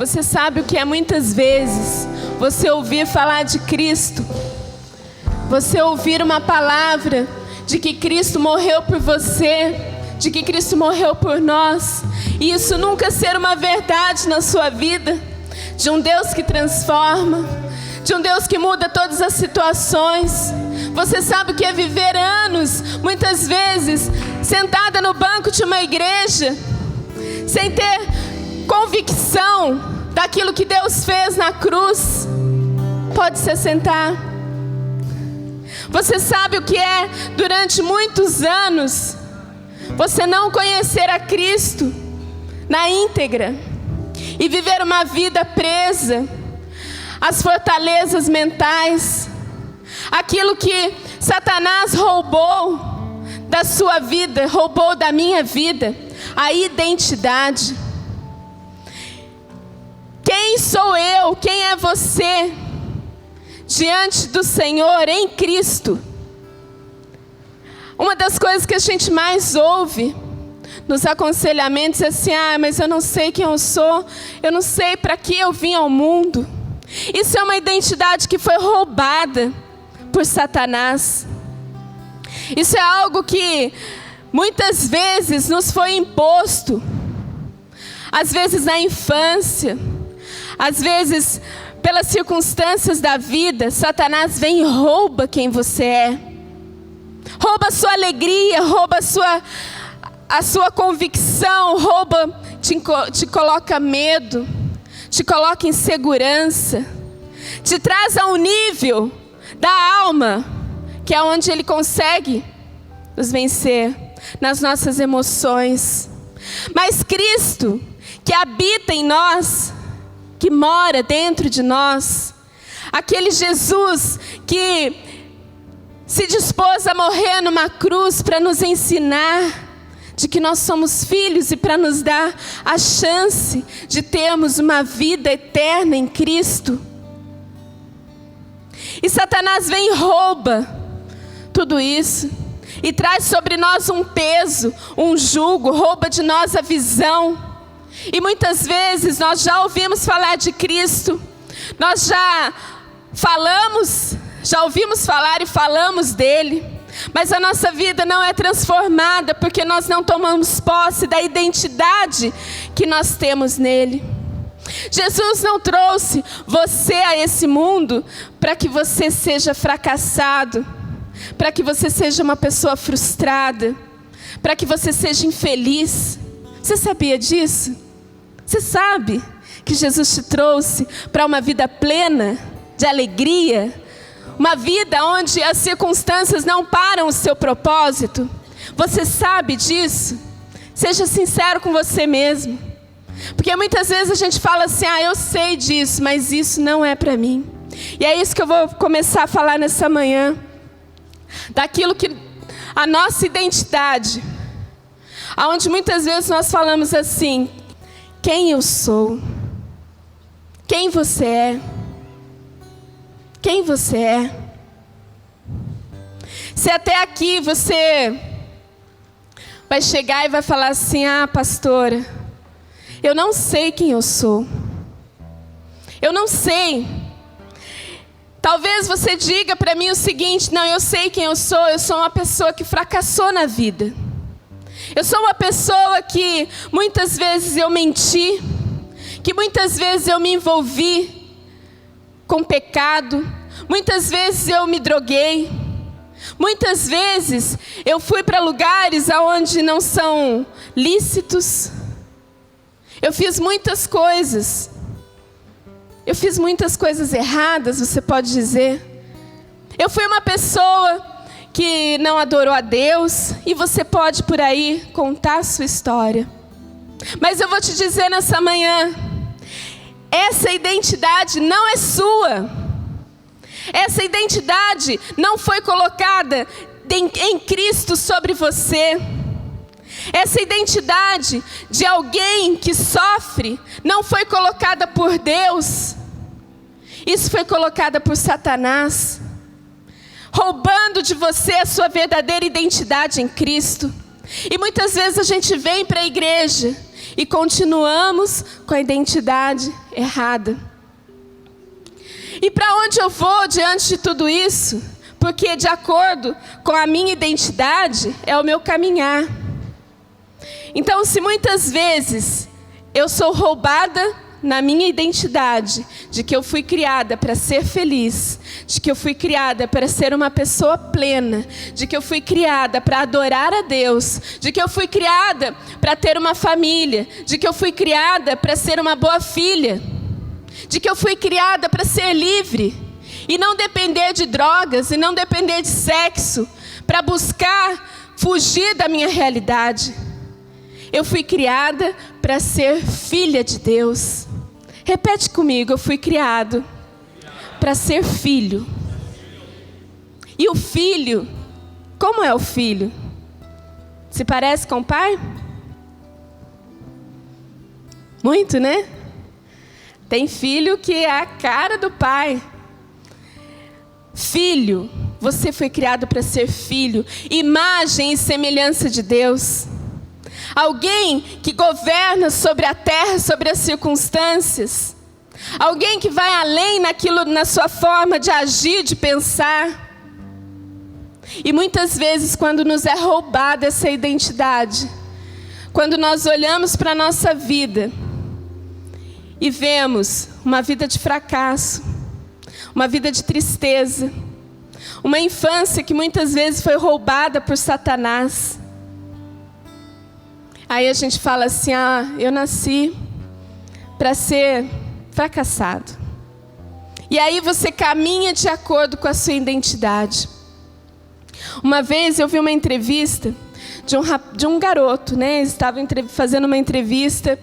Você sabe o que é muitas vezes você ouvir falar de Cristo, você ouvir uma palavra de que Cristo morreu por você, de que Cristo morreu por nós, e isso nunca ser uma verdade na sua vida, de um Deus que transforma, de um Deus que muda todas as situações. Você sabe o que é viver anos, muitas vezes, sentada no banco de uma igreja, sem ter convicção daquilo que Deus fez na cruz. Pode se sentar. Você sabe o que é, durante muitos anos, você não conhecer a Cristo na íntegra e viver uma vida presa às fortalezas mentais, aquilo que Satanás roubou da sua vida, roubou da minha vida, a identidade. Quem sou eu? Quem é você diante do Senhor em Cristo? Uma das coisas que a gente mais ouve nos aconselhamentos é assim: mas eu não sei quem eu sou, eu não sei para que eu vim ao mundo. Isso é uma identidade que foi roubada por Satanás. Isso é algo que muitas vezes nos foi imposto, às vezes na infância, às vezes pelas circunstâncias da vida. Satanás vem e rouba quem você é, rouba a sua alegria, rouba a sua convicção, te coloca medo, te coloca insegurança, te traz a um nível da alma, que é onde ele consegue nos vencer, nas nossas emoções. Mas Cristo, que habita em nós, que mora dentro de nós, aquele Jesus que se dispôs a morrer numa cruz para nos ensinar de que nós somos filhos e para nos dar a chance de termos uma vida eterna em Cristo. E Satanás vem e rouba tudo isso e traz sobre nós um peso, um jugo, rouba de nós a visão. E muitas vezes nós já ouvimos falar de Cristo, nós já ouvimos falar e falamos dele, mas a nossa vida não é transformada porque nós não tomamos posse da identidade que nós temos nele. Jesus não trouxe você a esse mundo para que você seja fracassado, para que você seja uma pessoa frustrada, para que você seja infeliz. Você sabia disso? Você sabe que Jesus te trouxe para uma vida plena de alegria, uma vida onde as circunstâncias não param o seu propósito? Você sabe disso? Seja sincero com você mesmo. Porque muitas vezes a gente fala assim: eu sei disso, mas isso não é para mim. E é isso que eu vou começar a falar nessa manhã. Daquilo que a nossa identidade, aonde muitas vezes nós falamos assim: quem eu sou? Quem você é? Quem você é? Se até aqui você vai chegar e vai falar assim: pastora, eu não sei quem eu sou. Eu não sei. Talvez você diga para mim o seguinte: não, eu sei quem eu sou uma pessoa que fracassou na vida. Eu sou uma pessoa que muitas vezes eu menti, que muitas vezes eu me envolvi com pecado, muitas vezes eu me droguei, muitas vezes eu fui para lugares onde não são lícitos. Eu fiz muitas coisas. Eu fiz muitas coisas erradas, você pode dizer. Eu fui uma pessoa que não adorou a Deus, e você pode por aí contar a sua história. Mas eu vou te dizer nessa manhã: essa identidade não é sua. Essa identidade não foi colocada em Cristo sobre você. Essa identidade de alguém que sofre não foi colocada por Deus. Isso foi colocada por Satanás, roubando de você a sua verdadeira identidade em Cristo. E muitas vezes a gente vem para a igreja e continuamos com a identidade errada. E para onde eu vou diante de tudo isso? Porque de acordo com a minha identidade é o meu caminhar. Então, se muitas vezes eu sou roubada na minha identidade, de que eu fui criada para ser feliz, de que eu fui criada para ser uma pessoa plena, de que eu fui criada para adorar a Deus, de que eu fui criada para ter uma família, de que eu fui criada para ser uma boa filha, de que eu fui criada para ser livre e não depender de drogas e não depender de sexo, para buscar fugir da minha realidade. Eu fui criada para ser filha de Deus. Repete comigo, eu fui criado para ser filho. E o filho, como é o filho? Se parece com o pai? Muito, né? Tem filho que é a cara do pai. Filho, você foi criado para ser filho, imagem e semelhança de Deus. Alguém que governa sobre a terra, sobre as circunstâncias. Alguém que vai além naquilo, na sua forma de agir, de pensar. E muitas vezes, quando nos é roubada essa identidade, quando nós olhamos para a nossa vida e vemos uma vida de fracasso, uma vida de tristeza, uma infância que muitas vezes foi roubada por Satanás. Aí a gente fala assim, eu nasci para ser fracassado. E aí você caminha de acordo com a sua identidade. Uma vez eu vi uma entrevista de um garoto, né? Eles estavam fazendo uma entrevista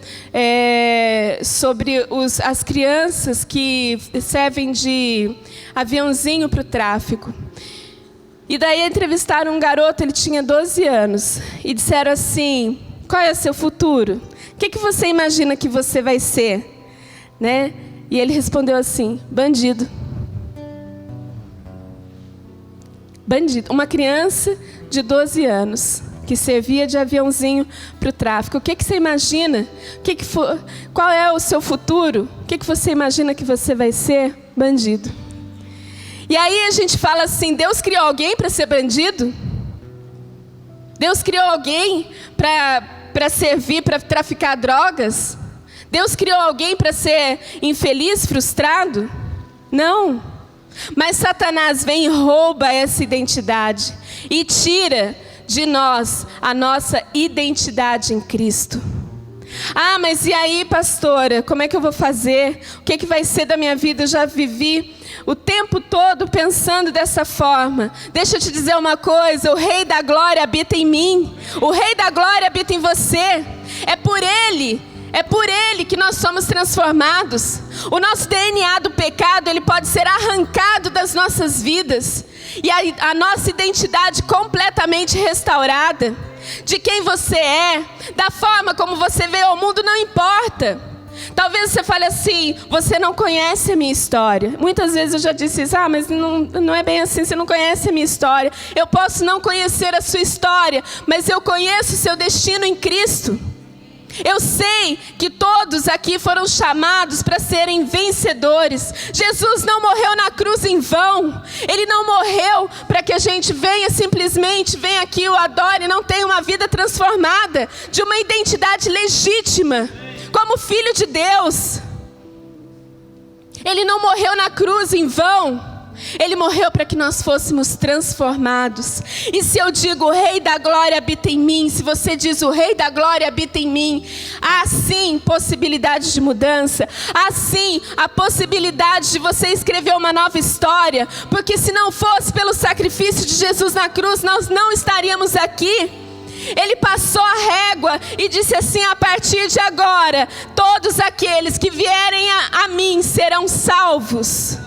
sobre as crianças que servem de aviãozinho para o tráfico. E daí entrevistaram um garoto, ele tinha 12 anos, e disseram assim: qual é o seu futuro? O que você imagina que você vai ser? Né? E ele respondeu assim: bandido. Bandido. Uma criança de 12 anos, que servia de aviãozinho para o tráfico. O que você imagina? Qual é o seu futuro? O que você imagina que você vai ser? Bandido. E aí a gente fala assim, Deus criou alguém para ser bandido? Deus criou alguém para servir, para traficar drogas? Deus criou alguém para ser infeliz, frustrado? Não. Mas Satanás vem e rouba essa identidade e tira de nós a nossa identidade em Cristo. Mas e aí, pastora, como é que eu vou fazer? O que vai ser da minha vida? Eu já vivi o tempo todo pensando dessa forma. Deixa eu te dizer uma coisa, o Rei da Glória habita em mim. O Rei da Glória habita em você. É por Ele que nós somos transformados. O nosso DNA do pecado, ele pode ser arrancado das nossas vidas. E a nossa identidade completamente restaurada. De quem você é, da forma como você veio ao mundo, não importa. Talvez você fale assim, você não conhece a minha história. Muitas vezes eu já disse isso, mas não é bem assim, você não conhece a minha história. Eu posso não conhecer a sua história, mas eu conheço o seu destino em Cristo. Eu sei que todos aqui foram chamados para serem vencedores. Jesus não morreu na cruz em vão. Ele não morreu para que a gente simplesmente venha aqui, o adore e não tenha uma vida transformada, de uma identidade legítima, como filho de Deus. Ele não morreu na cruz em vão. Ele morreu para que nós fôssemos transformados. E se eu digo o Rei da Glória habita em mim, se você diz o Rei da Glória habita em mim, há sim possibilidade de mudança, há sim a possibilidade de você escrever uma nova história, porque se não fosse pelo sacrifício de Jesus na cruz, nós não estaríamos aqui. Ele passou a régua e disse assim: a partir de agora, todos aqueles que vierem a mim serão salvos.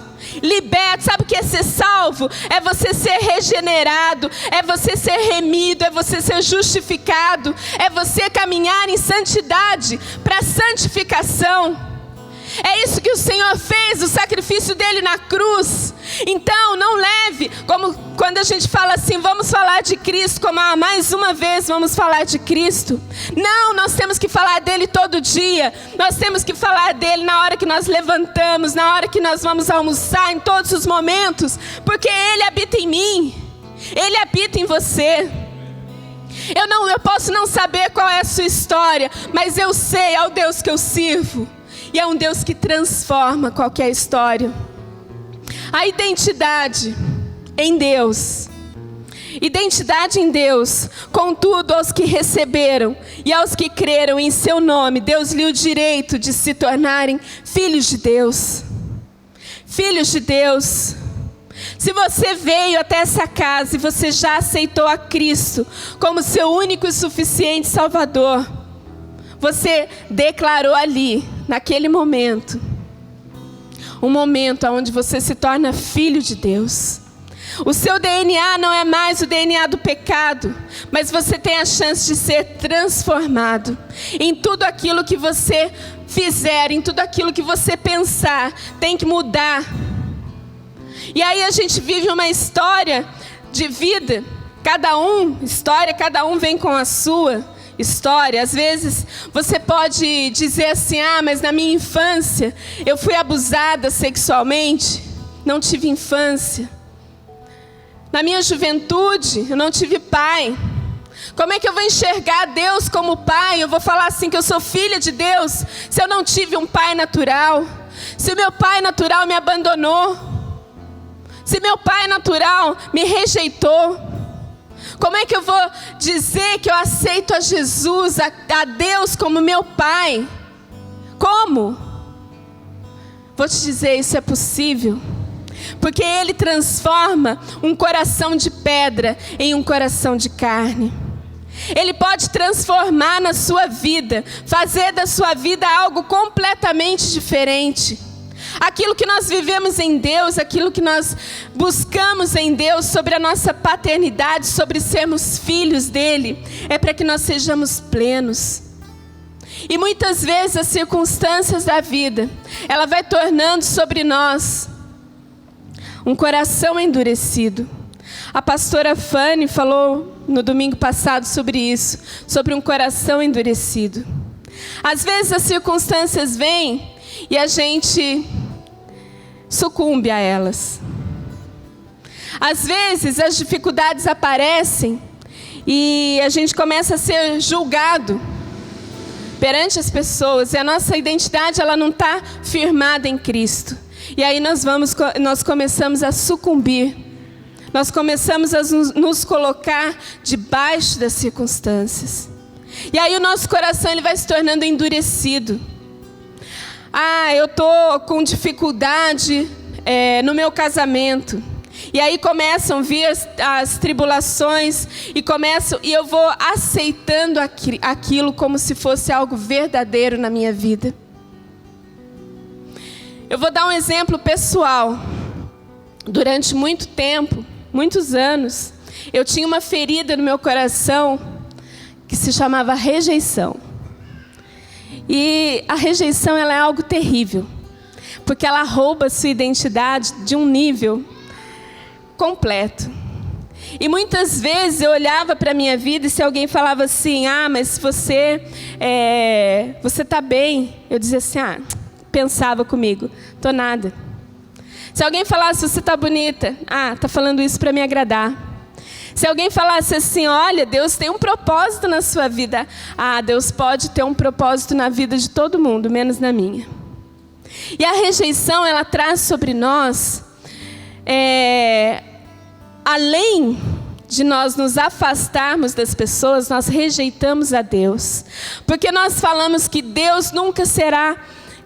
Liberto, sabe o que é ser salvo? É você ser regenerado, é você ser remido, é você ser justificado, é você caminhar em santidade para santificação. É isso que o Senhor fez, o sacrifício dele na cruz. Então, não leve como quando a gente fala assim, vamos falar de Cristo, como mais uma vez vamos falar de Cristo. Não, nós temos que falar dele todo dia. Nós temos que falar dele na hora que nós levantamos, na hora que nós vamos almoçar, em todos os momentos, porque ele habita em mim. Ele habita em você. Eu posso não saber qual é a sua história, mas eu sei, é o Deus que eu sirvo. E é um Deus que transforma qualquer história. A identidade em Deus. Identidade em Deus. Contudo, aos que receberam e aos que creram em seu nome, Deus-lhe o direito de se tornarem filhos de Deus. Filhos de Deus. Se você veio até essa casa e você já aceitou a Cristo como seu único e suficiente Salvador, você declarou ali, naquele momento, um momento onde você se torna filho de Deus. O seu DNA não é mais o DNA do pecado, mas você tem a chance de ser transformado. Em tudo aquilo que você fizer, em tudo aquilo que você pensar, tem que mudar. E aí a gente vive uma história de vida, cada um vem com a sua história. Às vezes você pode dizer assim, mas na minha infância eu fui abusada sexualmente, não tive infância. Na minha juventude eu não tive pai. Como é que eu vou enxergar Deus como pai? Eu vou falar assim que eu sou filha de Deus, se eu não tive um pai natural, se o meu pai natural me abandonou, se meu pai natural me rejeitou. Como é que eu vou dizer que eu aceito a Jesus, a Deus como meu pai? Como? Vou te dizer, isso é possível. Porque Ele transforma um coração de pedra em um coração de carne. Ele pode transformar na sua vida, fazer da sua vida algo completamente diferente. Aquilo que nós vivemos em Deus, aquilo que nós buscamos em Deus, sobre a nossa paternidade, sobre sermos filhos dEle, é para que nós sejamos plenos. E muitas vezes as circunstâncias da vida, ela vai tornando sobre nós um coração endurecido. A pastora Fanny falou no domingo passado sobre isso, sobre um coração endurecido. Às vezes as circunstâncias vêm e a gente sucumbe a elas. Às vezes as dificuldades aparecem e a gente começa a ser julgado perante as pessoas, e a nossa identidade ela não está firmada em Cristo. E aí nós começamos a sucumbir, nós começamos a nos colocar debaixo das circunstâncias. E aí o nosso coração ele vai se tornando endurecido. Eu estou com dificuldade no meu casamento. E aí começam a vir as tribulações e eu vou aceitando aquilo como se fosse algo verdadeiro na minha vida. Eu vou dar um exemplo pessoal. Durante muito tempo, muitos anos, eu tinha uma ferida no meu coração que se chamava rejeição. E a rejeição ela é algo terrível, porque ela rouba a sua identidade de um nível completo. E muitas vezes eu olhava para a minha vida e se alguém falava assim, mas você está bem, eu dizia assim, pensava comigo, tô nada. Se alguém falasse, você está bonita, tá falando isso para me agradar. Se alguém falasse assim, olha, Deus tem um propósito na sua vida. Deus pode ter um propósito na vida de todo mundo, menos na minha. E a rejeição, ela traz sobre nós, além de nós nos afastarmos das pessoas, nós rejeitamos a Deus. Porque nós falamos que Deus nunca será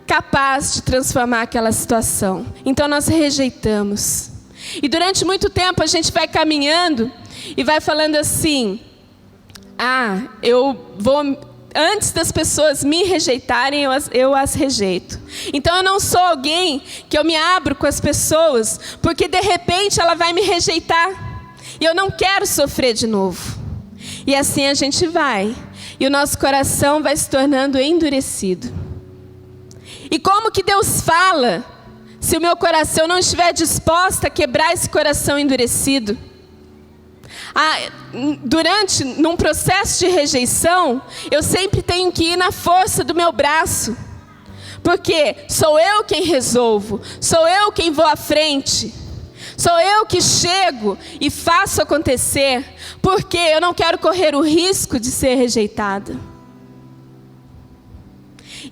capaz de transformar aquela situação. Então nós rejeitamos. E durante muito tempo a gente vai caminhando e vai falando assim, eu vou, antes das pessoas me rejeitarem, eu as rejeito. Então eu não sou alguém que eu me abro com as pessoas, porque de repente ela vai me rejeitar. E eu não quero sofrer de novo. E assim a gente vai. E o nosso coração vai se tornando endurecido. E como que Deus fala se o meu coração não estiver disposto a quebrar esse coração endurecido? Num processo de rejeição, eu sempre tenho que ir na força do meu braço. Porque sou eu quem resolvo, sou eu quem vou à frente. Sou eu que chego e faço acontecer, porque eu não quero correr o risco de ser rejeitada.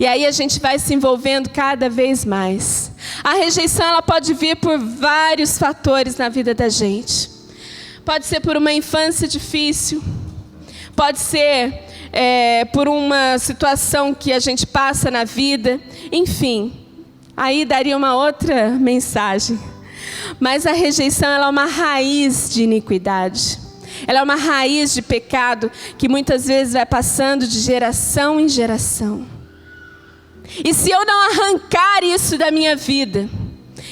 E aí a gente vai se envolvendo cada vez mais. A rejeição, ela pode vir por vários fatores na vida da gente. Pode ser por uma infância difícil, pode ser por uma situação que a gente passa na vida, enfim, aí daria uma outra mensagem. Mas a rejeição, ela é uma raiz de iniquidade, ela é uma raiz de pecado que muitas vezes vai passando de geração em geração. E se eu não arrancar isso da minha vida,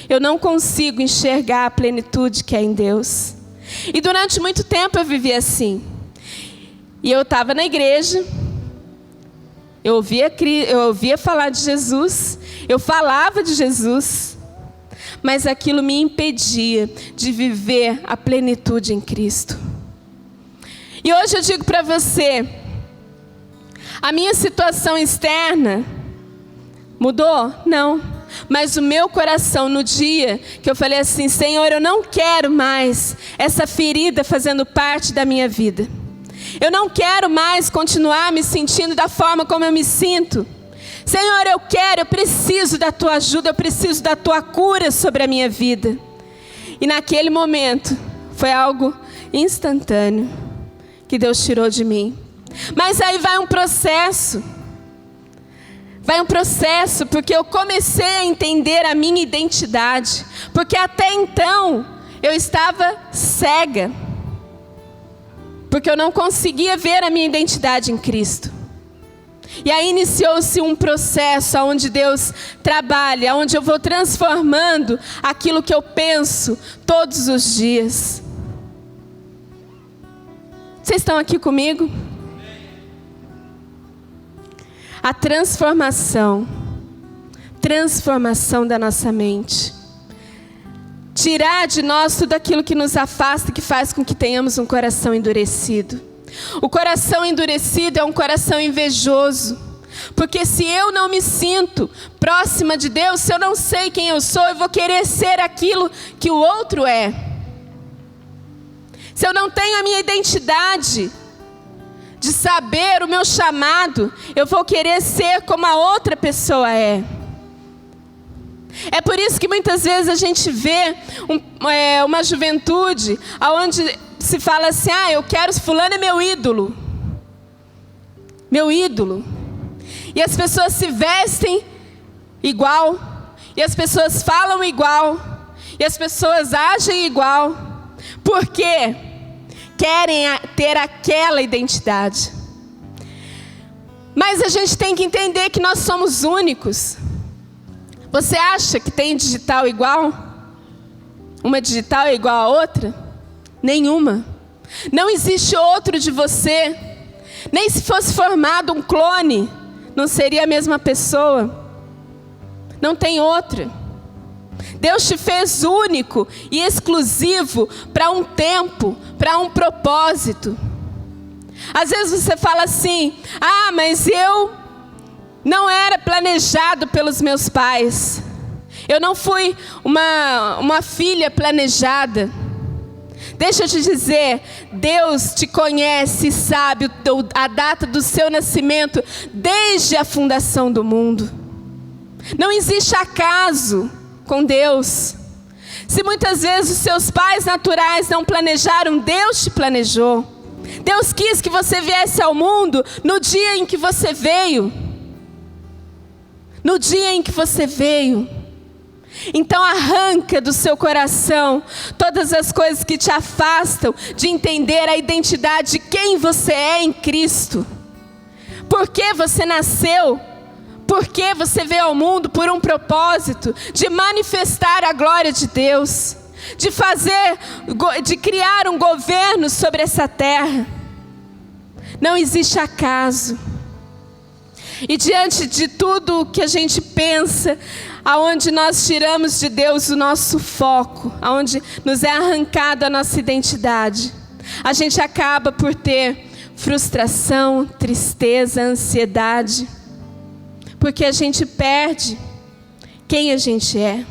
eu não consigo enxergar a plenitude que é em Deus. E durante muito tempo eu vivi assim. E eu estava na igreja, eu ouvia falar de Jesus, eu falava de Jesus, mas aquilo me impedia de viver a plenitude em Cristo. E hoje eu digo para você, a minha situação externa mudou? Não. Mas o meu coração, no dia que eu falei assim, Senhor, eu não quero mais essa ferida fazendo parte da minha vida. Eu não quero mais continuar me sentindo da forma como eu me sinto. Senhor, eu preciso da Tua ajuda, eu preciso da Tua cura sobre a minha vida. E naquele momento, foi algo instantâneo que Deus tirou de mim. Mas aí vai um processo. Porque eu comecei a entender a minha identidade. Porque até então, eu estava cega. Porque eu não conseguia ver a minha identidade em Cristo. E aí iniciou-se um processo onde Deus trabalha, onde eu vou transformando aquilo que eu penso todos os dias. Vocês estão aqui comigo? A transformação da nossa mente. Tirar de nós tudo aquilo que nos afasta, que faz com que tenhamos um coração endurecido. O coração endurecido é um coração invejoso. Porque se eu não me sinto próxima de Deus, se eu não sei quem eu sou, eu vou querer ser aquilo que o outro é. Se eu não tenho a minha identidade de saber o meu chamado, eu vou querer ser como a outra pessoa é. É por isso que muitas vezes a gente vê uma juventude onde se fala assim, fulano é meu ídolo. Meu ídolo. E as pessoas se vestem igual, e as pessoas falam igual, e as pessoas agem igual. Por quê? Querem ter aquela identidade. Mas a gente tem que entender que nós somos únicos. Você acha que tem digital igual? Uma digital é igual a outra? Nenhuma. Não existe outro de você. Nem se fosse formado um clone, não seria a mesma pessoa. Não tem outra. Deus te fez único e exclusivo para um tempo, para um propósito. Às vezes você fala assim, mas eu não era planejado pelos meus pais. Eu não fui uma filha planejada. Deixa eu te dizer, Deus te conhece e sabe a data do seu nascimento desde a fundação do mundo. Não existe acaso com Deus. Se muitas vezes os seus pais naturais não planejaram, Deus te planejou. Deus quis que você viesse ao mundo no dia em que você veio. No dia em que você veio. Então arranca do seu coração todas as coisas que te afastam de entender a identidade de quem você é em Cristo. Por que você nasceu? Por que você veio ao mundo? Por um propósito de manifestar a glória de Deus, de criar um governo sobre essa terra. Não existe acaso. E diante de tudo que a gente pensa, aonde nós tiramos de Deus o nosso foco, aonde nos é arrancada a nossa identidade, a gente acaba por ter frustração, tristeza, ansiedade, porque a gente perde quem a gente é.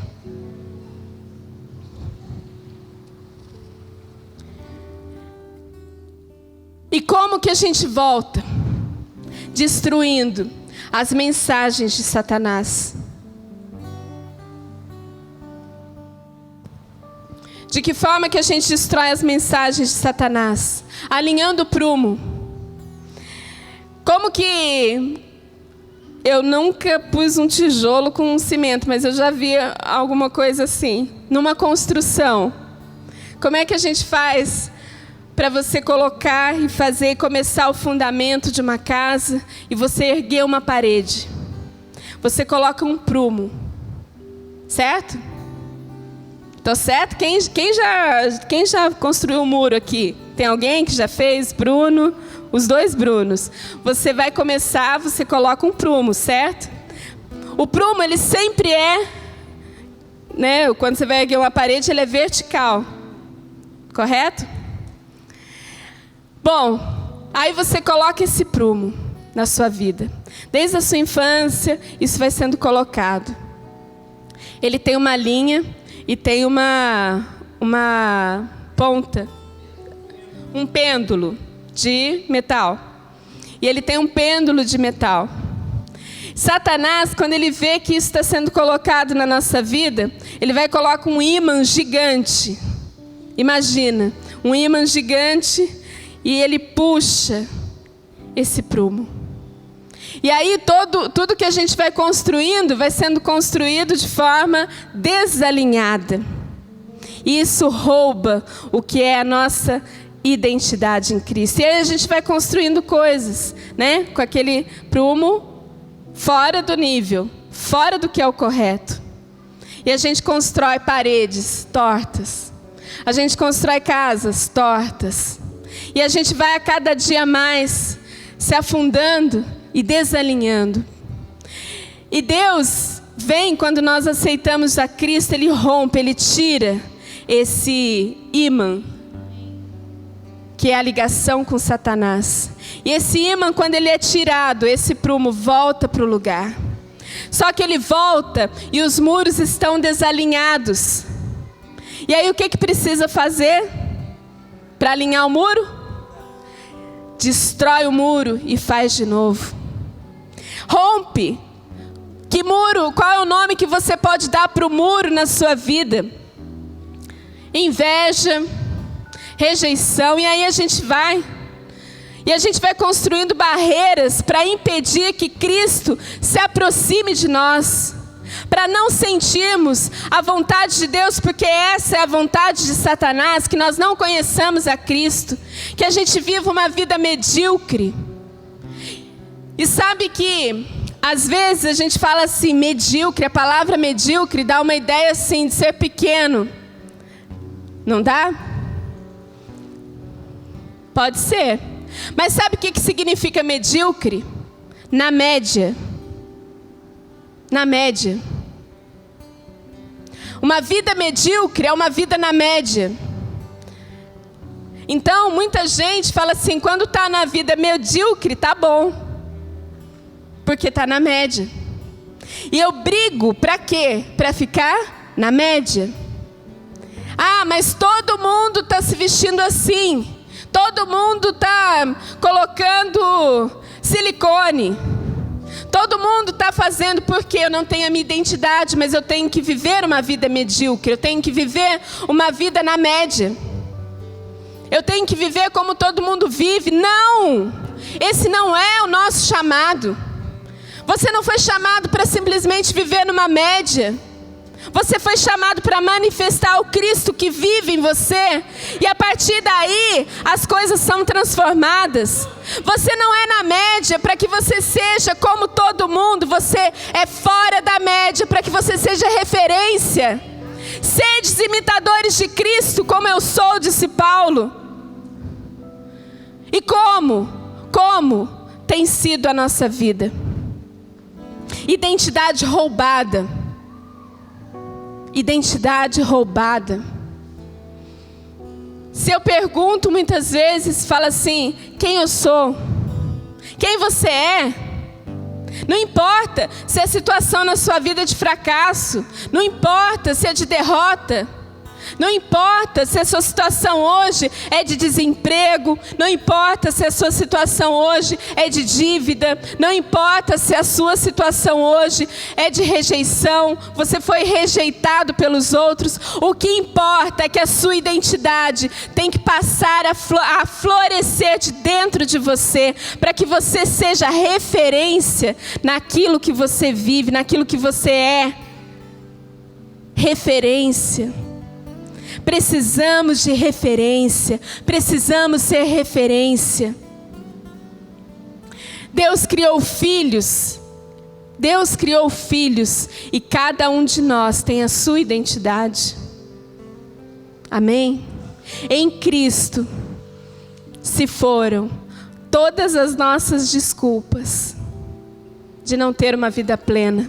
E como que a gente volta? Destruindo as mensagens de Satanás. De que forma que a gente destrói as mensagens de Satanás? Alinhando o prumo. Como que... Eu nunca pus um tijolo com um cimento, mas eu já vi alguma coisa assim. Numa construção. Como é que a gente faz para você colocar e fazer, começar o fundamento de uma casa e você erguer uma parede? Você coloca um prumo. Certo? Tô certo? Quem já construiu um muro aqui? Tem alguém que já fez? Bruno? Os dois Brunos. Você vai começar, você coloca um prumo, certo? O prumo, ele sempre é, né? Quando você vai erguer uma parede, ele é vertical. Correto? Bom, aí você coloca esse prumo na sua vida. Desde a sua infância, isso vai sendo colocado. Ele tem uma linha e tem uma ponta, um pêndulo de metal. E ele tem um pêndulo de metal. Satanás, quando ele vê que isso está sendo colocado na nossa vida, ele vai colocar um ímã gigante. Imagina, um ímã gigante, e ele puxa esse prumo. E aí tudo que a gente vai construindo, vai sendo construído de forma desalinhada. E isso rouba o que é a nossa identidade em Cristo. E aí a gente vai construindo coisas, né? Com aquele prumo fora do nível, fora do que é o correto. E a gente constrói paredes tortas. A gente constrói casas tortas. E a gente vai a cada dia mais se afundando e desalinhando. E Deus vem, quando nós aceitamos a Cristo, Ele rompe, Ele tira esse ímã, que é a ligação com Satanás. E esse ímã, quando ele é tirado, esse prumo volta para o lugar. Só que ele volta e os muros estão desalinhados. E aí o que precisa fazer para alinhar o muro? Destrói o muro e faz de novo. Rompe. Que muro? Qual é o nome que você pode dar para o muro na sua vida? Inveja, rejeição. E aí a gente vai construindo barreiras para impedir que Cristo se aproxime de nós, para não sentirmos a vontade de Deus, porque essa é a vontade de Satanás, que nós não conheçamos a Cristo, que a gente viva uma vida medíocre. E sabe que às vezes a gente fala assim, medíocre, a palavra medíocre dá uma ideia assim de ser pequeno. Não dá? Pode ser. Mas sabe o que significa medíocre? Na média. Na média. Uma vida medíocre é uma vida na média. Então, muita gente fala assim, quando está na vida medíocre, tá bom. Porque está na média. E eu brigo para quê? Para ficar na média. Ah, mas todo mundo está se vestindo assim. Todo mundo está colocando silicone. Todo mundo está fazendo porque eu não tenho a minha identidade, mas eu tenho que viver uma vida medíocre. Eu tenho que viver uma vida na média. Eu tenho que viver como todo mundo vive. Não! Esse não é o nosso chamado. Você não foi chamado para simplesmente viver numa média. Você foi chamado para manifestar o Cristo que vive em você. E a partir daí, as coisas são transformadas. Você não é na média para que você seja como todo mundo. Você é fora da média para que você seja referência. Sedes imitadores de Cristo, como eu sou, disse Paulo. E como tem sido a nossa vida? Identidade roubada. Identidade roubada. Se eu pergunto muitas vezes, fala assim: quem eu sou? Quem você é? Não importa se a situação na sua vida é de fracasso, não importa se é de derrota, não importa se a sua situação hoje é de desemprego, não importa se a sua situação hoje é de dívida, não importa se a sua situação hoje é de rejeição, você foi rejeitado pelos outros. O que importa é que a sua identidade tem que passar a florescer de dentro de você, para que você seja referência naquilo que você vive, naquilo que você é. Referência. Precisamos de referência, precisamos ser referência. Deus criou filhos e cada um de nós tem a sua identidade. Amém? Em Cristo se foram todas as nossas desculpas de não ter uma vida plena.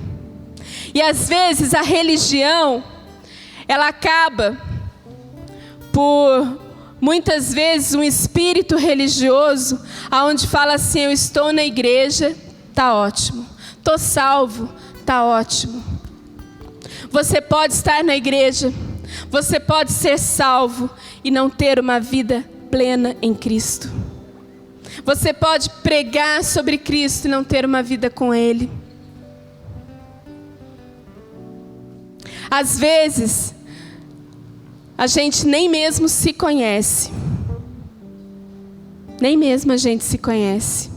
E às vezes a religião, ela acaba por muitas vezes um espírito religioso, aonde fala assim: eu estou na igreja, tá ótimo. Tô salvo, tá ótimo. Você pode estar na igreja, você pode ser salvo e não ter uma vida plena em Cristo. Você pode pregar sobre Cristo e não ter uma vida com Ele. Às vezes a gente nem mesmo se conhece. Nem mesmo a gente se conhece.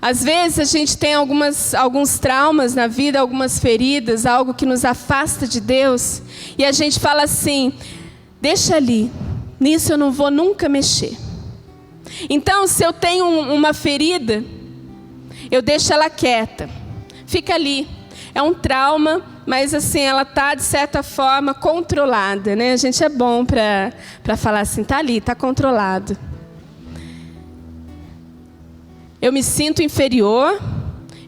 Às vezes a gente tem alguns traumas na vida, algumas feridas, algo que nos afasta de Deus. E a gente fala assim: deixa ali, nisso eu não vou nunca mexer. Então, se eu tenho uma ferida, eu deixo ela quieta. Fica ali. É um trauma, mas assim, ela está de certa forma controlada, né? A gente é bom para falar assim: está ali, está controlado. Eu me sinto inferior,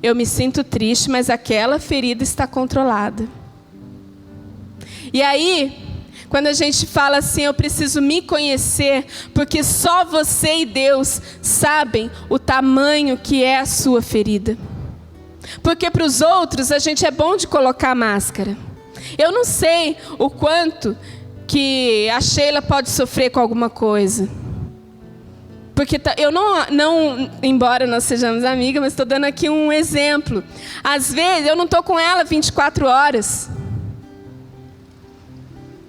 eu me sinto triste, mas aquela ferida está controlada. E aí, quando a gente fala assim: eu preciso me conhecer, porque só você e Deus sabem o tamanho que é a sua ferida. Porque para os outros a gente é bom de colocar máscara. Eu não sei o quanto que a Sheila pode sofrer com alguma coisa. Porque eu não, embora nós sejamos amigas, mas estou dando aqui um exemplo. Às vezes eu não estou com ela 24 horas.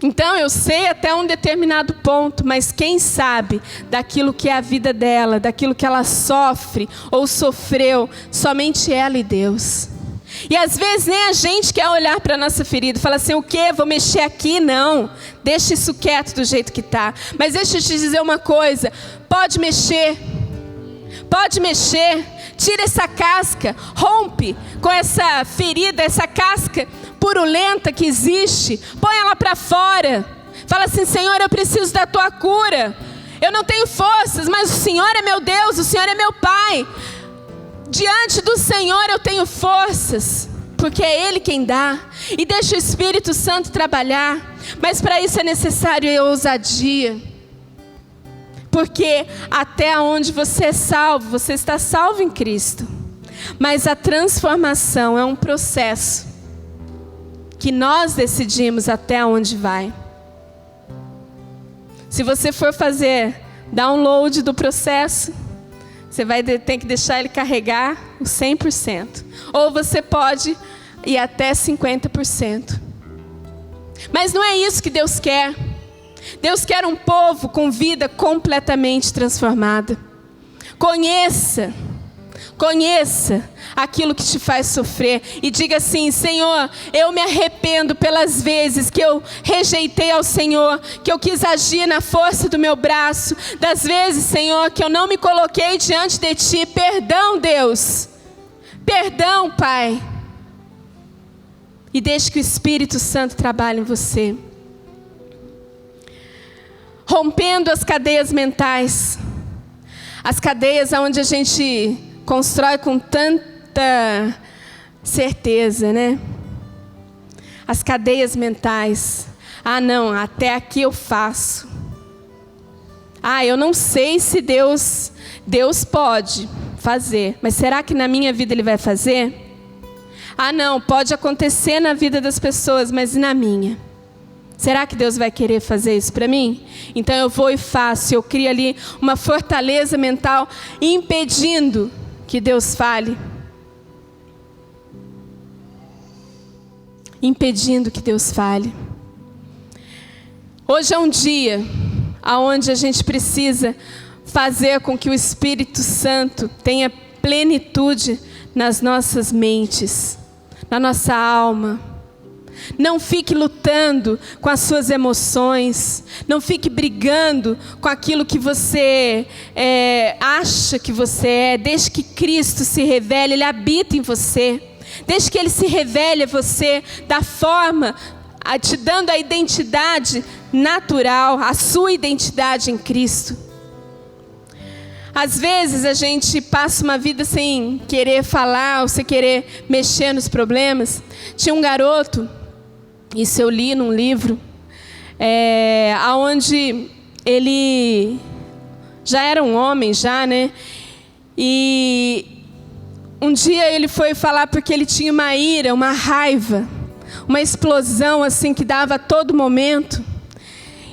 Então eu sei até um determinado ponto, mas quem sabe daquilo que é a vida dela, daquilo que ela sofre ou sofreu, somente ela e Deus. E às vezes nem a gente quer olhar para a nossa ferida e falar assim: o quê? Vou mexer aqui? Não, deixa isso quieto do jeito que está. Mas deixa eu te dizer uma coisa: pode mexer, tira essa casca, rompe com essa ferida, essa casca purulenta que existe, põe ela para fora. Fala assim: Senhor, eu preciso da tua cura. Eu não tenho forças, mas o Senhor é meu Deus, o Senhor é meu Pai. Diante do Senhor eu tenho forças, porque é Ele quem dá. E deixa o Espírito Santo trabalhar. Mas para isso é necessário ousadia. Porque até onde você é salvo, você está salvo em Cristo. Mas a transformação é um processo que nós decidimos até onde vai. Se você for fazer download do processo, você vai ter que deixar ele carregar o 100%. Ou você pode ir até 50%. Mas não é isso que Deus quer. Deus quer um povo com vida completamente transformada. Conheça aquilo que te faz sofrer e diga assim: Senhor, eu me arrependo pelas vezes que eu rejeitei ao Senhor, que eu quis agir na força do meu braço, das vezes, Senhor, que eu não me coloquei diante de Ti. Perdão, Deus, perdão, Pai. E deixe que o Espírito Santo trabalhe em você, rompendo as cadeias mentais, as cadeias onde a gente constrói com tanta certeza, né? As cadeias mentais. Ah, não, até aqui eu faço. Ah, eu não sei se Deus pode fazer, mas será que na minha vida Ele vai fazer? Ah, não, pode acontecer na vida das pessoas, mas e na minha? Será que Deus vai querer fazer isso para mim? Então eu vou e faço. Eu crio ali uma fortaleza mental impedindo que Deus fale. Impedindo que Deus fale. Hoje é um dia onde a gente precisa fazer com que o Espírito Santo tenha plenitude nas nossas mentes, na nossa alma. Não fique lutando com as suas emoções. Não fique brigando com aquilo que você acha que você é. Desde que Cristo se revele, Ele habita em você. Desde que Ele se revele a você da forma, te dando a identidade natural, a sua identidade em Cristo. Às vezes a gente passa uma vida sem querer falar ou sem querer mexer nos problemas. Tinha um garoto, isso eu li num livro, onde ele já era um homem, né? E um dia ele foi falar porque ele tinha uma ira, uma raiva, uma explosão assim que dava a todo momento.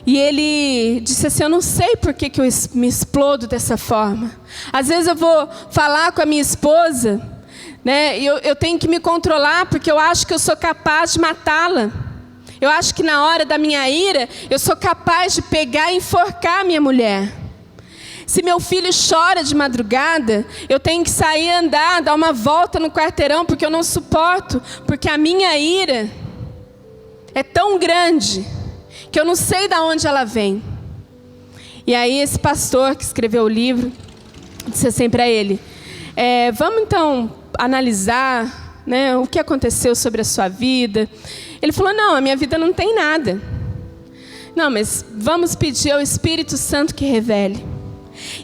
E ele disse assim: eu não sei por que eu me explodo dessa forma. Às vezes eu vou falar com a minha esposa, né? E eu tenho que me controlar porque eu acho que eu sou capaz de matá-la. Eu acho que na hora da minha ira, eu sou capaz de pegar e enforcar a minha mulher. Se meu filho chora de madrugada, eu tenho que sair andar, dar uma volta no quarteirão, porque eu não suporto, porque a minha ira é tão grande que eu não sei de onde ela vem. E aí esse pastor que escreveu o livro disse assim para ele: vamos então analisar, né, o que aconteceu sobre a sua vida. Ele falou: não, a minha vida não tem nada. Não, mas vamos pedir ao Espírito Santo que revele.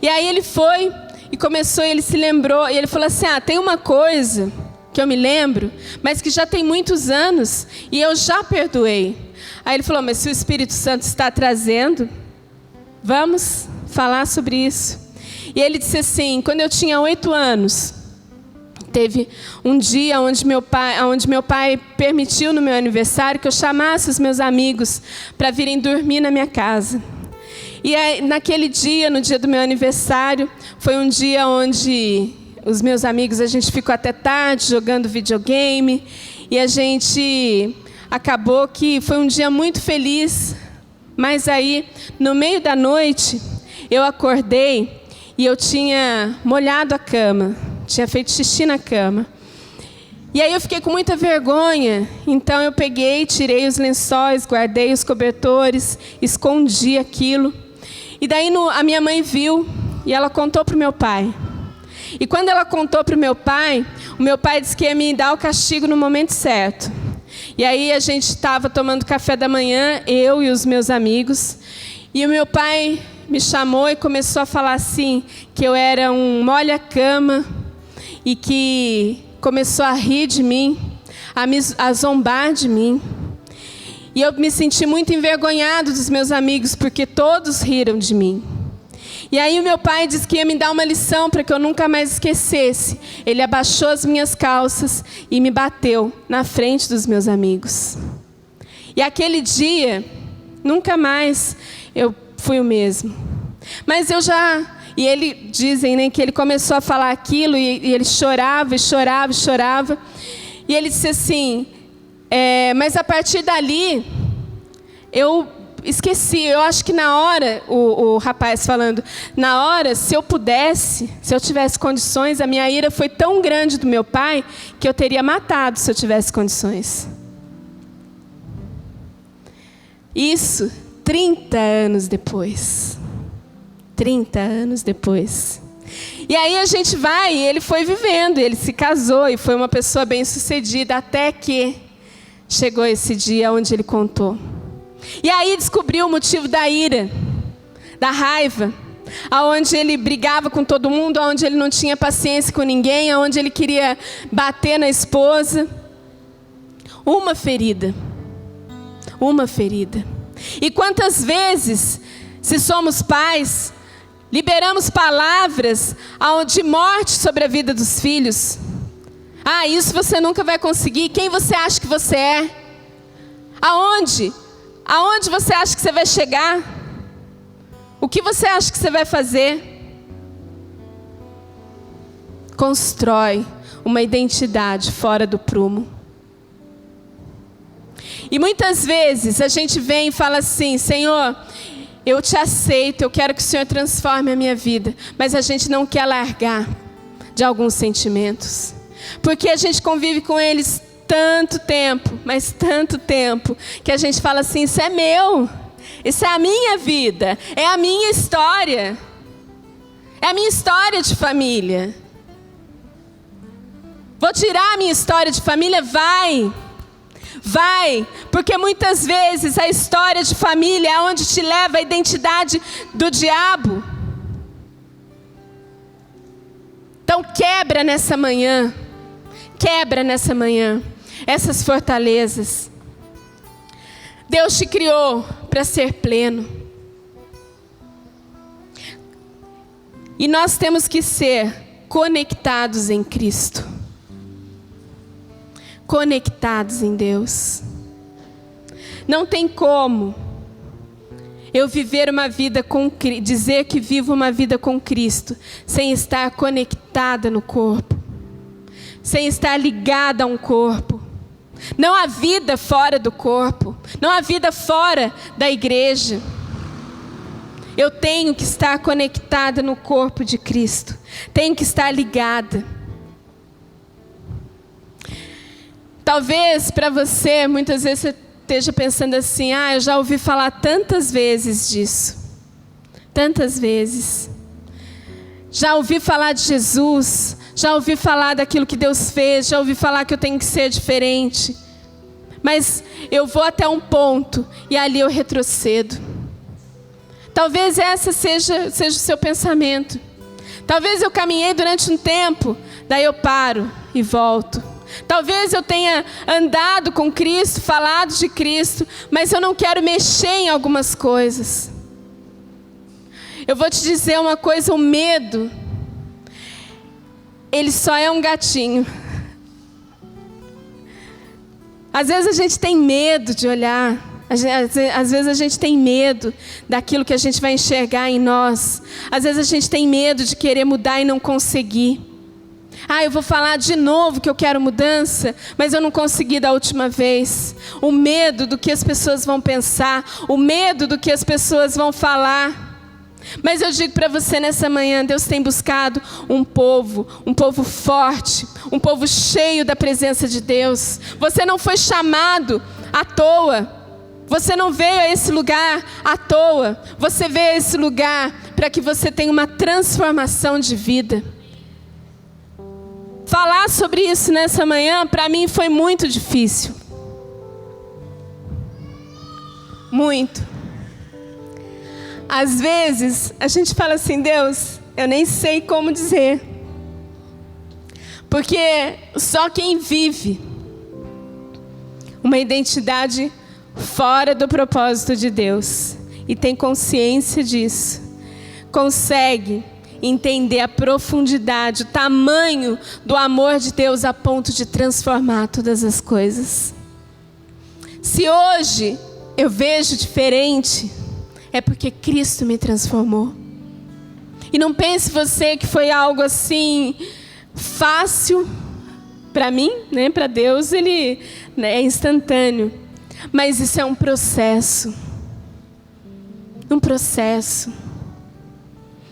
E aí ele foi e começou, ele se lembrou, e ele falou assim: tem uma coisa que eu me lembro, mas que já tem muitos anos, e eu já perdoei. Aí ele falou: mas se o Espírito Santo está trazendo, vamos falar sobre isso. E ele disse assim: quando eu tinha 8 anos, teve um dia onde meu pai permitiu no meu aniversário que eu chamasse os meus amigos para virem dormir na minha casa. E aí, naquele dia, no dia do meu aniversário, foi um dia onde os meus amigos, a gente ficou até tarde jogando videogame, e a gente acabou que foi um dia muito feliz. Mas aí, no meio da noite, eu acordei e eu tinha molhado a cama, tinha feito xixi na cama. E aí eu fiquei com muita vergonha, então eu peguei, tirei os lençóis, guardei os cobertores, escondi aquilo. E daí a minha mãe viu e ela contou para o meu pai. E quando ela contou para o meu pai disse que ia me dar o castigo no momento certo. E aí a gente estava tomando café da manhã, eu e os meus amigos, e o meu pai me chamou e começou a falar assim, que eu era um molha-cama, e que começou a rir de mim, a zombar de mim. E eu me senti muito envergonhado dos meus amigos, porque todos riram de mim. E aí o meu pai disse que ia me dar uma lição para que eu nunca mais esquecesse. Ele abaixou as minhas calças e me bateu na frente dos meus amigos. E aquele dia, nunca mais eu fui o mesmo. Mas e ele, dizem, né, que ele começou a falar aquilo e ele chorava e chorava e chorava. E ele disse assim: mas a partir dali, eu esqueci. Eu acho que na hora, o rapaz falando, na hora, se eu pudesse, se eu tivesse condições, a minha ira foi tão grande do meu pai, que eu teria matado se eu tivesse condições. Isso 30 anos depois. 30 anos depois. E aí a gente vai, e ele foi vivendo, ele se casou e foi uma pessoa bem-sucedida, até que chegou esse dia onde ele contou. E aí descobriu o motivo da ira, da raiva. aonde ele brigava com todo mundo, aonde ele não tinha paciência com ninguém, aonde ele queria bater na esposa. Uma ferida. Uma ferida. E quantas vezes, se somos pais, liberamos palavras de morte sobre a vida dos filhos? Ah, isso você nunca vai conseguir. Quem você acha que você é? Aonde? Aonde você acha que você vai chegar? O que você acha que você vai fazer? Constrói uma identidade fora do prumo. E muitas vezes a gente vem e fala assim: Senhor, eu te aceito, eu quero que o Senhor transforme a minha vida. Mas a gente não quer largar de alguns sentimentos. Porque a gente convive com eles tanto tempo, mas tanto tempo, que a gente fala assim: isso é meu, isso é a minha vida, é a minha história. É a minha história de família. Vou tirar a minha história de família? Vai, porque muitas vezes a história de família é onde te leva a identidade do diabo. Então quebra nessa manhã essas fortalezas. Deus te criou para ser pleno. E nós temos que ser conectados em Cristo. Conectados em Deus. Não tem como eu viver uma vida dizer que vivo uma vida com Cristo sem estar conectada no corpo, sem estar ligada a um corpo. Não há vida fora do corpo, não há vida fora da igreja. Eu tenho que estar conectada no corpo de Cristo, tenho que estar ligada. Talvez para você, muitas vezes você esteja pensando assim: eu já ouvi falar tantas vezes disso. Tantas vezes. Já ouvi falar de Jesus, já ouvi falar daquilo que Deus fez, já ouvi falar que eu tenho que ser diferente. Mas eu vou até um ponto e ali eu retrocedo. Talvez essa seja o seu pensamento. Talvez eu caminhei durante um tempo, daí eu paro e volto. Talvez eu tenha andado com Cristo, falado de Cristo, mas eu não quero mexer em algumas coisas. Eu vou te dizer uma coisa: o medo, ele só é um gatinho. Às vezes a gente tem medo de olhar, às vezes a gente tem medo daquilo que a gente vai enxergar em nós. Às vezes a gente tem medo de querer mudar e não conseguir. Eu vou falar de novo que eu quero mudança, mas eu não consegui da última vez. O medo do que as pessoas vão pensar, o medo do que as pessoas vão falar. Mas eu digo para você nessa manhã, Deus tem buscado um povo forte, um povo cheio da presença de Deus. Você não foi chamado à toa, você não veio a esse lugar à toa. Você veio a esse lugar para que você tenha uma transformação de vida. Falar sobre isso nessa manhã, para mim foi muito difícil. Muito. Às vezes, a gente fala assim: Deus, eu nem sei como dizer. Porque só quem vive uma identidade fora do propósito de Deus e tem consciência disso, consegue entender a profundidade, o tamanho do amor de Deus a ponto de transformar todas as coisas. Se hoje eu vejo diferente, é porque Cristo me transformou. E não pense você que foi algo assim fácil para mim, né? Para Deus ele, né, é instantâneo. Mas isso é um processo. Um processo.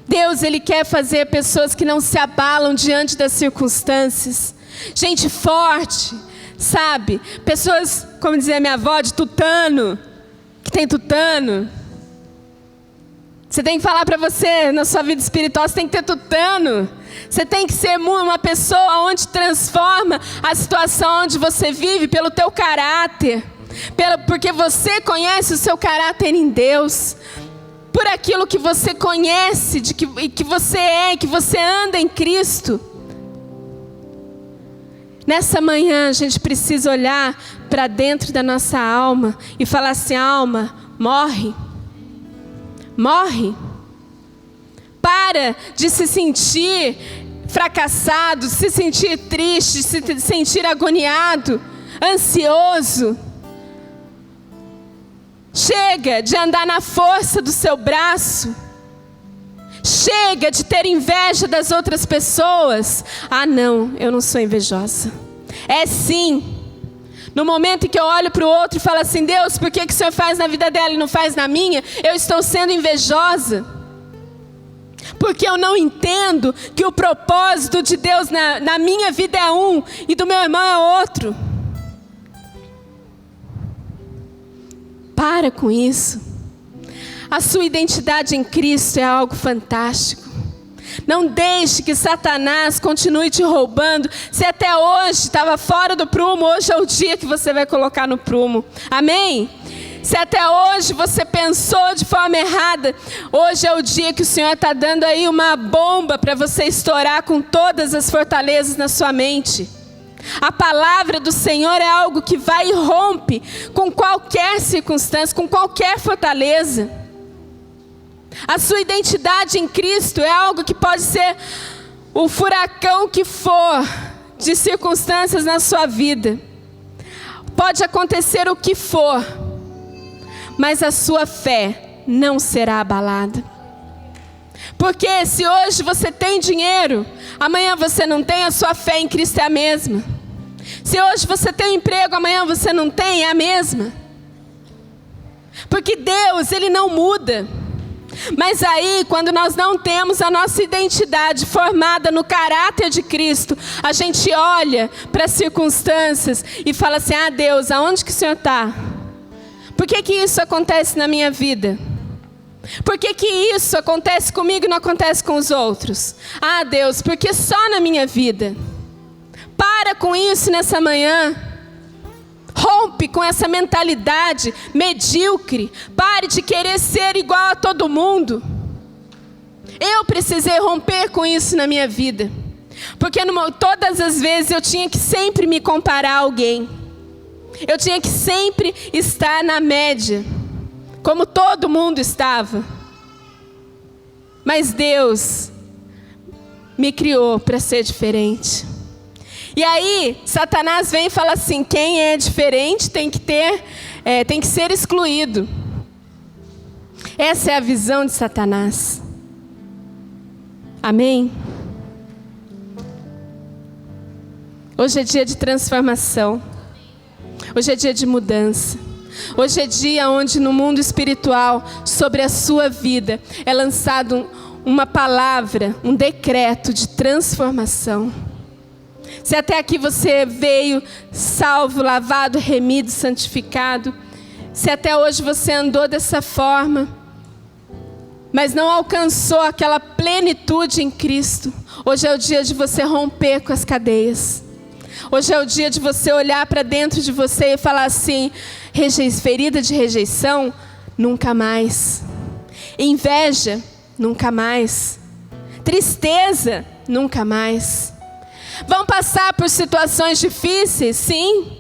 Deus, ele quer fazer pessoas que não se abalam diante das circunstâncias. Gente forte, sabe? Pessoas, como dizia minha avó, de tutano, que tem tutano. Você tem que falar para você, na sua vida espiritual, você tem que ter tutano. Você tem que ser uma pessoa onde transforma a situação onde você vive pelo teu caráter. Porque você conhece o seu caráter em Deus. por aquilo que você conhece, que você é, que você anda em Cristo. Nessa manhã a gente precisa olhar para dentro da nossa alma e falar assim: alma, morre. Morre. Para de se sentir fracassado, de se sentir triste, de se sentir agoniado, ansioso. Chega de andar na força do seu braço. Chega de ter inveja das outras pessoas. Ah, não, eu não sou invejosa. É sim. No momento em que eu olho para o outro e falo assim: Deus, por que o Senhor faz na vida dela e não faz na minha? Eu estou sendo invejosa. Porque eu não entendo que o propósito de Deus na minha vida é um e do meu irmão é outro. Para com isso. A sua identidade em Cristo é algo fantástico. Não deixe que Satanás continue te roubando. Se até hoje estava fora do prumo, hoje é o dia que você vai colocar no prumo. Amém? Se até hoje você pensou de forma errada, hoje é o dia que o Senhor está dando aí uma bomba para você estourar com todas as fortalezas na sua mente. A palavra do Senhor é algo que vai e rompe com qualquer circunstância, com qualquer fortaleza. A sua identidade em Cristo é algo que pode ser o furacão que for de circunstâncias na sua vida. Pode acontecer o que for, mas a sua fé não será abalada. Porque se hoje você tem dinheiro, amanhã você não tem, a sua fé em Cristo é a mesma. Se hoje você tem um emprego, amanhã você não tem, é a mesma. Porque Deus, Ele não muda. Mas aí, quando nós não temos a nossa identidade formada no caráter de Cristo, a gente olha para as circunstâncias e fala assim: ah, Deus, aonde que o Senhor está? Por que isso acontece na minha vida? Por que isso acontece comigo e não acontece com os outros? Ah, Deus, porque só na minha vida. Para com isso nessa manhã. Rompe com essa mentalidade medíocre. Pare de querer ser igual a todo mundo. Eu precisei romper com isso na minha vida. Porque todas as vezes eu tinha que sempre me comparar a alguém. Eu tinha que sempre estar na média, como todo mundo estava. Mas Deus me criou para ser diferente. E aí, Satanás vem e fala assim: quem é diferente tem que ser excluído. Essa é a visão de Satanás. Amém? Hoje é dia de transformação. Hoje é dia de mudança. Hoje é dia onde no mundo espiritual, sobre a sua vida, é lançado uma palavra, um decreto de transformação. Se até aqui você veio salvo, lavado, remido, santificado, se até hoje você andou dessa forma, mas não alcançou aquela plenitude em Cristo, hoje é o dia de você romper com as cadeias. Hoje é o dia de você olhar para dentro de você e falar assim: ferida de rejeição, nunca mais. Inveja, nunca mais. Tristeza, nunca mais. Vão passar por situações difíceis? Sim.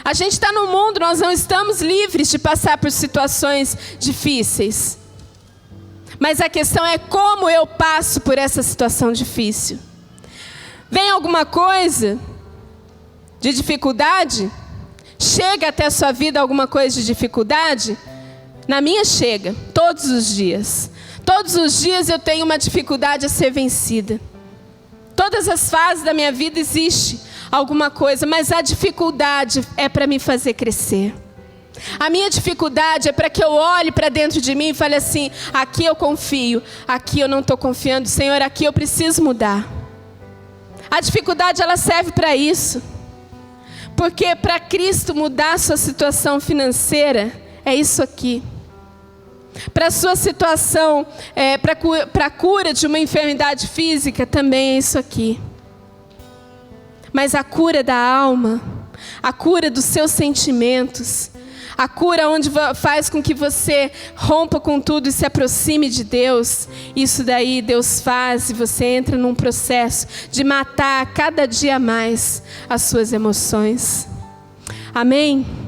A gente está no mundo, nós não estamos livres de passar por situações difíceis. Mas a questão é como eu passo por essa situação difícil. Vem alguma coisa de dificuldade? Chega até a sua vida alguma coisa de dificuldade? Na minha chega, todos os dias. Todos os dias eu tenho uma dificuldade a ser vencida. Todas as fases da minha vida existe alguma coisa, mas a dificuldade é para me fazer crescer. A minha dificuldade é para que eu olhe para dentro de mim e fale assim: aqui eu confio, aqui eu não estou confiando, Senhor, aqui eu preciso mudar. A dificuldade, ela serve para isso. Porque para Cristo mudar a sua situação financeira, é isso aqui. Para a sua situação, para a cura de uma enfermidade física, também é isso aqui. Mas a cura da alma, a cura dos seus sentimentos, A cura onde faz com que você rompa com tudo e se aproxime de Deus. Isso daí Deus faz e você entra num processo de matar cada dia mais as suas emoções. Amém?